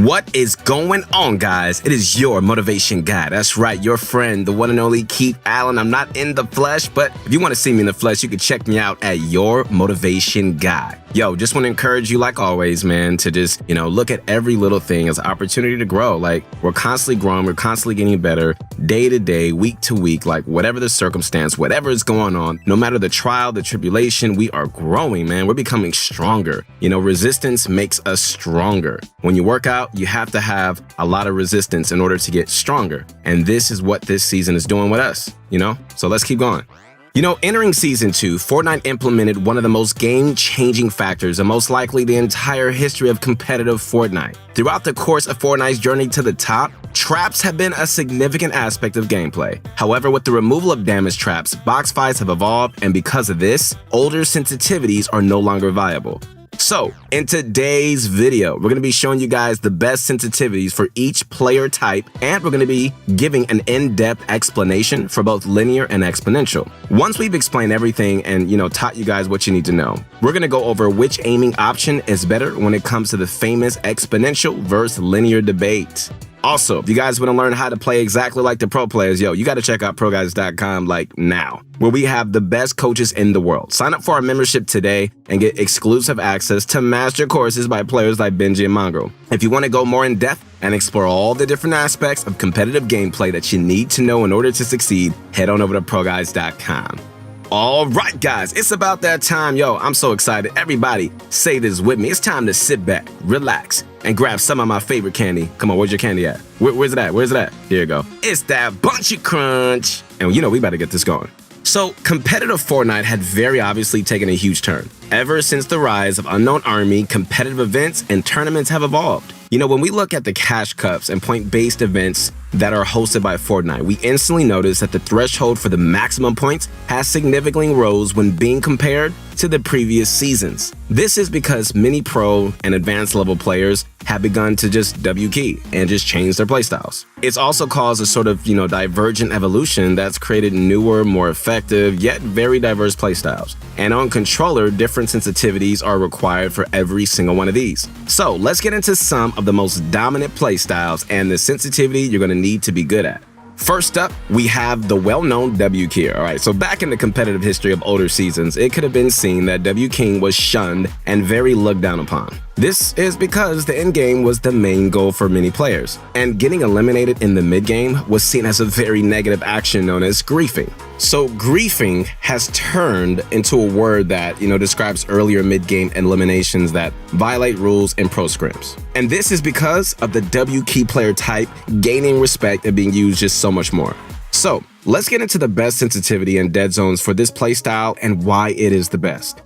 What is going on, guys? It is your motivation guy. That's right, your friend, the one and only Keith Allen. I'm not in the flesh, but if you want to see me in the flesh, you can check me out at Your Motivation Guy. Yo, just want to encourage you, like always, man, to just, look at every little thing as an opportunity to grow. Like, we're constantly growing, we're constantly getting better, day to day, week to week, like whatever the circumstance, whatever is going on, no matter the trial, the tribulation, we are growing, man. We're becoming stronger. Resistance makes us stronger. When you work out, you have to have a lot of resistance in order to get stronger. And this is what this season is doing with us, So let's keep going. Entering Season 2, Fortnite implemented one of the most game-changing factors and most likely the entire history of competitive Fortnite. Throughout the course of Fortnite's journey to the top, traps have been a significant aspect of gameplay. However, with the removal of damage traps, box fights have evolved, and because of this, older sensitivities are no longer viable. So, in today's video, we're going to be showing you guys the best sensitivities for each player type, and we're going to be giving an in-depth explanation for both linear and exponential. Once we've explained everything and, taught you guys what you need to know, we're going to go over which aiming option is better when it comes to the famous exponential versus linear debate. Also, if you guys want to learn how to play exactly like the pro players, you got to check out ProGuys.com now, where we have the best coaches in the world. Sign up for our membership today and get exclusive access to master courses by players like Benji and Mongrel. If you want to go more in depth and explore all the different aspects of competitive gameplay that you need to know in order to succeed, head on over to ProGuys.com. All right, guys, it's about that time. I'm so excited. Everybody say this with me. It's time to sit back, relax, and grab some of my favorite candy. Come on, where's your candy at? Where's it at? Where's it at? Here you go. It's that Bunchy Crunch. And we better get this going. So, competitive Fortnite had very obviously taken a huge turn. Ever since the rise of Unknown Army, competitive events and tournaments have evolved. When we look at the cash cups and point-based events that are hosted by Fortnite, we instantly notice that the threshold for the maximum points has significantly rose when being compared to the previous seasons. This is because many pro and advanced level players have begun to just W-key and just change their playstyles. It's also caused a sort of, divergent evolution that's created newer, more effective, yet very diverse playstyles. And on controller, different sensitivities are required for every single one of these. So let's get into some of the most dominant playstyles and the sensitivity you're going to need to be good at. First up, we have the well-known W-keyer. All right, so back in the competitive history of older seasons, it could have been seen that W-king was shunned and very looked down upon. This is because the endgame was the main goal for many players, and getting eliminated in the mid-game was seen as a very negative action known as griefing. So griefing has turned into a word that, describes earlier mid-game eliminations that violate rules and pro scrims. And this is because of the W-key player type gaining respect and being used just so much more. So let's get into the best sensitivity and dead zones for this playstyle and why it is the best.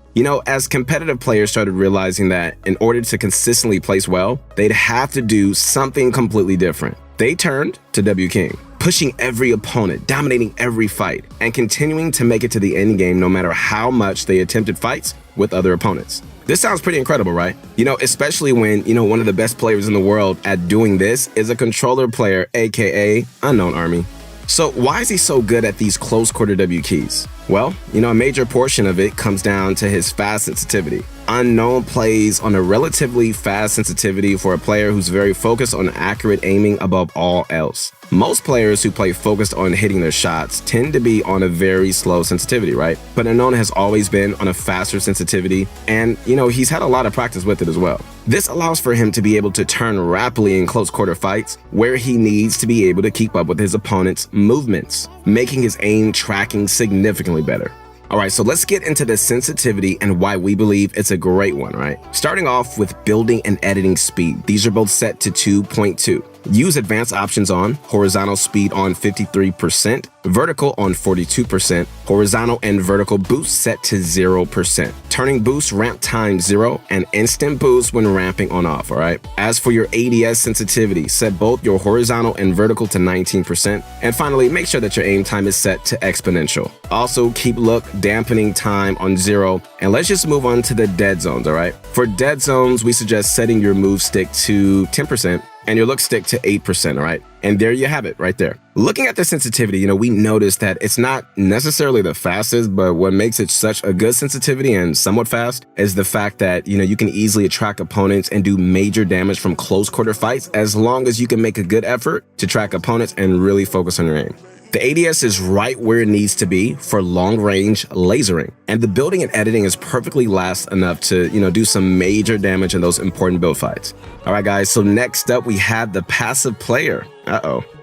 As competitive players started realizing that in order to consistently place well, they'd have to do something completely different. They turned to W-king, pushing every opponent, dominating every fight, and continuing to make it to the end game no matter how much they attempted fights with other opponents. This sounds pretty incredible, right? Especially when, one of the best players in the world at doing this is a controller player, aka Unknown Army. So why is he so good at these close quarter W keys? Well, a major portion of it comes down to his fast sensitivity. Unknown plays on a relatively fast sensitivity for a player who's very focused on accurate aiming above all else. Most players who play focused on hitting their shots tend to be on a very slow sensitivity, right? But Unknown has always been on a faster sensitivity, and he's had a lot of practice with it as well. This allows for him to be able to turn rapidly in close quarter fights where he needs to be able to keep up with his opponent's movements, making his aim tracking significantly better. All right, so let's get into the sensitivity and why we believe it's a great one, right? Starting off with building and editing speed. These are both set to 2.2. Use advanced options on horizontal speed on 53%, vertical on 42%, horizontal and vertical boost set to 0%, turning boost ramp time 0, and instant boost when ramping on off, all right? As for your ADS sensitivity, set both your horizontal and vertical to 19%, and finally, make sure that your aim time is set to exponential. Also, keep look dampening time on 0, and let's just move on to the dead zones, all right? For dead zones, we suggest setting your move stick to 10%, and your look stick to 8%, all right? And there you have it right there. Looking at the sensitivity, we noticed that it's not necessarily the fastest, but what makes it such a good sensitivity and somewhat fast is the fact that, you can easily attract opponents and do major damage from close quarter fights as long as you can make a good effort to track opponents and really focus on your aim. The ADS is right where it needs to be for long-range lasering, and the building and editing is perfectly last enough to, do some major damage in those important build fights. All right, guys, so next up we have the passive player.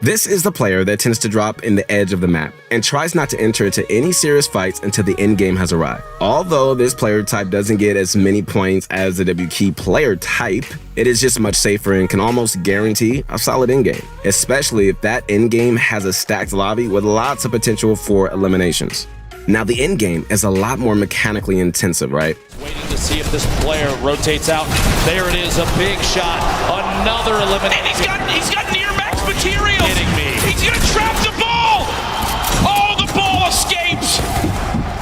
This is the player that tends to drop in the edge of the map and tries not to enter into any serious fights until the end game has arrived. Although this player type doesn't get as many points as the W key player type, it is just much safer and can almost guarantee a solid end game, especially if that end game has a stacked lobby with lots of potential for eliminations. Now, the end game is a lot more mechanically intensive, right? Waiting to see if this player rotates out. There it is, a big shot, another elimination. And he's got near max material. Kidding me. He's gonna trap the ball. Oh, the ball escapes.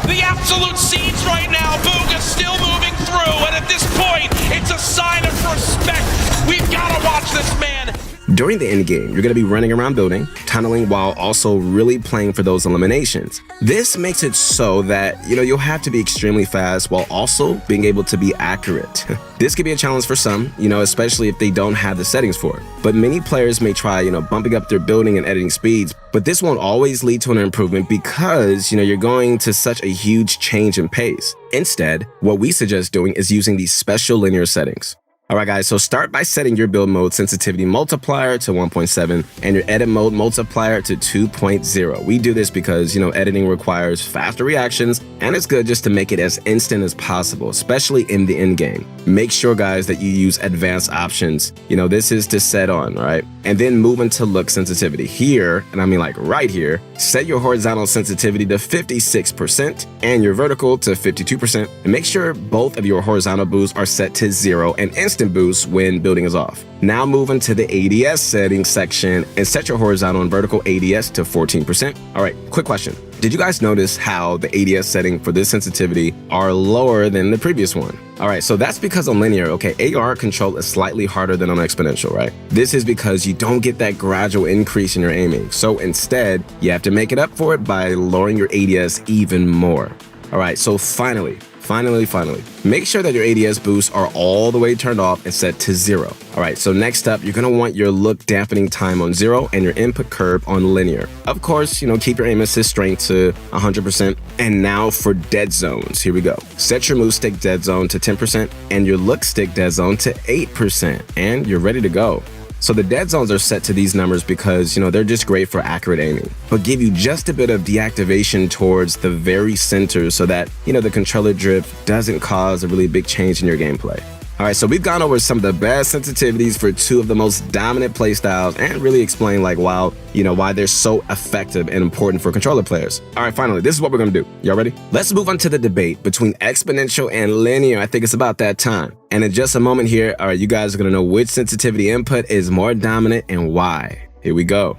The absolute scenes right now. Booga's still moving through, and at this point, it's a sign of respect. We've gotta watch this man. During the end game, you're going to be running around building, tunneling, while also really playing for those eliminations. This makes it so that, you'll have to be extremely fast while also being able to be accurate. This could be a challenge for some, especially if they don't have the settings for it. But many players may try, bumping up their building and editing speeds, but this won't always lead to an improvement because, you're going to such a huge change in pace. Instead, what we suggest doing is using these special linear settings. Alright guys, so start by setting your build mode sensitivity multiplier to 1.7 and your edit mode multiplier to 2.0. We do this because, editing requires faster reactions and it's good just to make it as instant as possible, especially in the end game. Make sure guys that you use advanced options. This is to set on, right? And then move into look sensitivity. Here, and I mean like right here, set your horizontal sensitivity to 56% and your vertical to 52%. And make sure both of your horizontal boosts are set to 0 and instant boost when building is off. Now move into the ADS settings section and set your horizontal and vertical ADS to 14%. All right, quick question. Did you guys notice how the ADS setting for this sensitivity are lower than the previous one? All right, so that's because on linear, AR control is slightly harder than on exponential, right? This is because you don't get that gradual increase in your aiming. So instead, you have to make it up for it by lowering your ADS even more. All right, so finally, make sure that your ADS boosts are all the way turned off and set to 0. All right, so next up, you're gonna want your look dampening time on 0 and your input curve on linear. Of course, keep your aim assist strength to 100%. And now for dead zones, here we go. Set your move stick dead zone to 10% and your look stick dead zone to 8%, and you're ready to go. So the dead zones are set to these numbers because, they're just great for accurate aiming, but give you just a bit of deactivation towards the very center so that, the controller drift doesn't cause a really big change in your gameplay. All right, so we've gone over some of the best sensitivities for two of the most dominant playstyles and really explain why they're so effective and important for controller players. All right, finally, this is what we're gonna do. Y'all ready? Let's move on to the debate between exponential and linear. I think it's about that time. And in just a moment here, all right, you guys are gonna know which sensitivity input is more dominant and why. Here we go.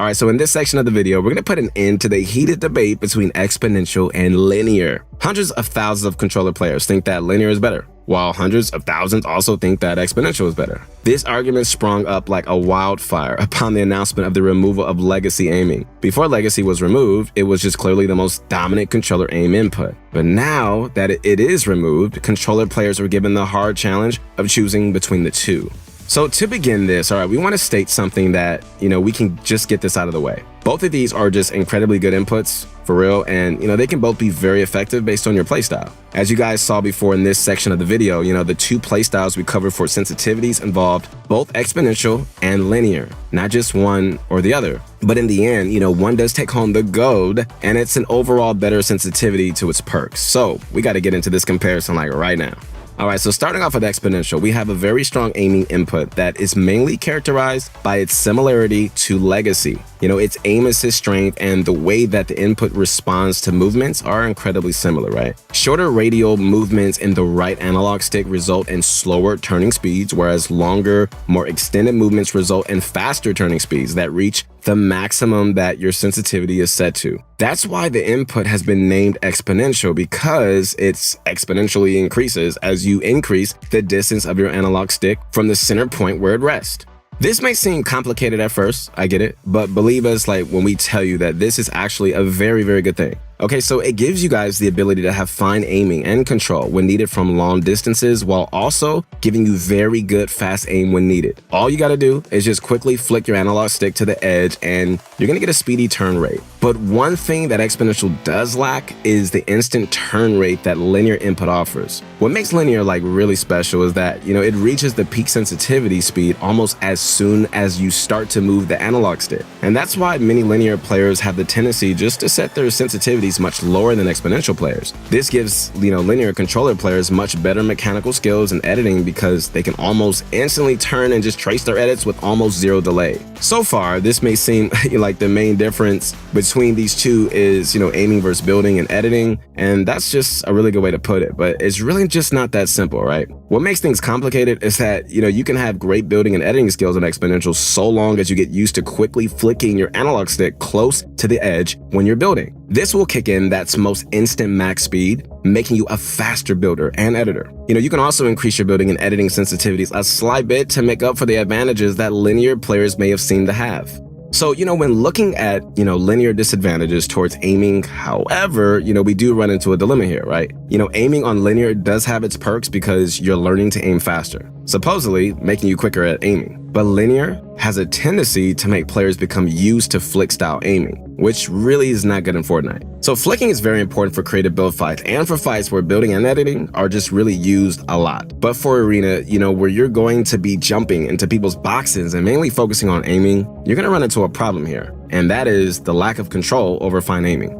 All right, so in this section of the video, we're gonna put an end to the heated debate between exponential and linear. Hundreds of thousands of controller players think that linear is better, while hundreds of thousands also think that exponential is better. This argument sprung up like a wildfire upon the announcement of the removal of legacy aiming. Before legacy was removed, it was just clearly the most dominant controller aim input. But now that it is removed, controller players are given the hard challenge of choosing between the two. So to begin this, all right, we want to state something that, we can just get this out of the way. Both of these are just incredibly good inputs, for real, and, they can both be very effective based on your playstyle. As you guys saw before in this section of the video, the two playstyles we covered for sensitivities involved both exponential and linear, not just one or the other. But in the end, one does take home the gold, and it's an overall better sensitivity to its perks. So we got to get into this comparison right now. All right, so starting off with exponential, we have a very strong aiming input that is mainly characterized by its similarity to legacy. Its aim assist strength and the way that the input responds to movements are incredibly similar, right? Shorter radial movements in the right analog stick result in slower turning speeds, whereas longer, more extended movements result in faster turning speeds that reach the maximum that your sensitivity is set to. That's why the input has been named exponential, because it's exponentially increases as you increase the distance of your analog stick from the center point where it rests. This may seem complicated at first, I get it, but believe us like when we tell you that this is actually a very, very good thing. Okay, so it gives you guys the ability to have fine aiming and control when needed from long distances while also giving you very good fast aim when needed. All you gotta do is just quickly flick your analog stick to the edge and you're gonna get a speedy turn rate. But one thing that Exponential does lack is the instant turn rate that linear input offers. What makes linear like really special is that, it reaches the peak sensitivity speed almost as soon as you start to move the analog stick. And that's why many linear players have the tendency just to set their sensitivities much lower than exponential players. This gives, linear controller players much better mechanical skills in editing because they can almost instantly turn and just trace their edits with almost zero delay. So far, this may seem like the main difference between these two is, aiming versus building and editing, and that's just a really good way to put it, but it's really just not that simple, right? What makes things complicated is that, you can have great building and editing skills in exponential so long as you get used to quickly flicking your analog stick close to the edge when you're building. This will kick in that most instant max speed, making you a faster builder and editor. You can also increase your building and editing sensitivities a slight bit to make up for the advantages that linear players may have seemed to have. So, when looking at, linear disadvantages towards aiming, however, we do run into a dilemma here, right? Aiming on linear does have its perks because you're learning to aim faster, supposedly making you quicker at aiming. But linear has a tendency to make players become used to flick style aiming, which really is not good in Fortnite. So flicking is very important for creative build fights and for fights where building and editing are just really used a lot. But for arena, where you're going to be jumping into people's boxes and mainly focusing on aiming, you're going to run into a problem here, and that is the lack of control over fine aiming.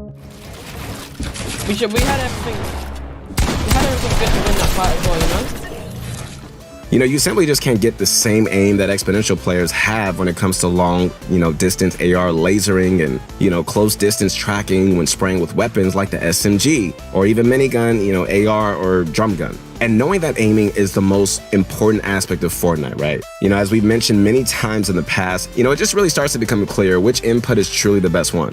We had everything good to win that fight as well, You simply just can't get the same aim that exponential players have when it comes to long, distance AR lasering and, close distance tracking when spraying with weapons like the SMG or even minigun, AR or drum gun. And knowing that aiming is the most important aspect of Fortnite, right? As we've mentioned many times in the past, it just really starts to become clear which input is truly the best one.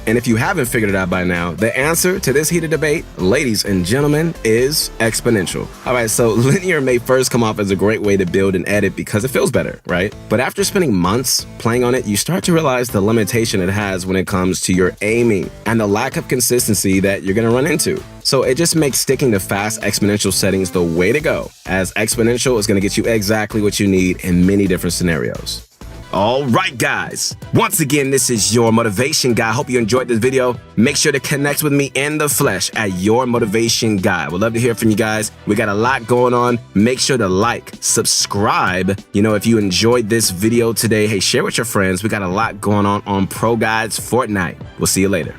And if you haven't figured it out by now, the answer to this heated debate, ladies and gentlemen, is exponential. All right, so linear may first come off as a great way to build and edit because it feels better, right? But after spending months playing on it, you start to realize the limitation it has when it comes to your aiming and the lack of consistency that you're gonna run into. So it just makes sticking to fast exponential settings the way to go, as exponential is gonna get you exactly what you need in many different scenarios. All right, guys. Once again, this is your motivation guy. Hope you enjoyed this video. Make sure to connect with me in the flesh at your motivation guy. We'd love to hear from you guys. We got a lot going on. Make sure to like, subscribe. If you enjoyed this video today, hey, share with your friends. We got a lot going on Pro Guides Fortnite. We'll see you later.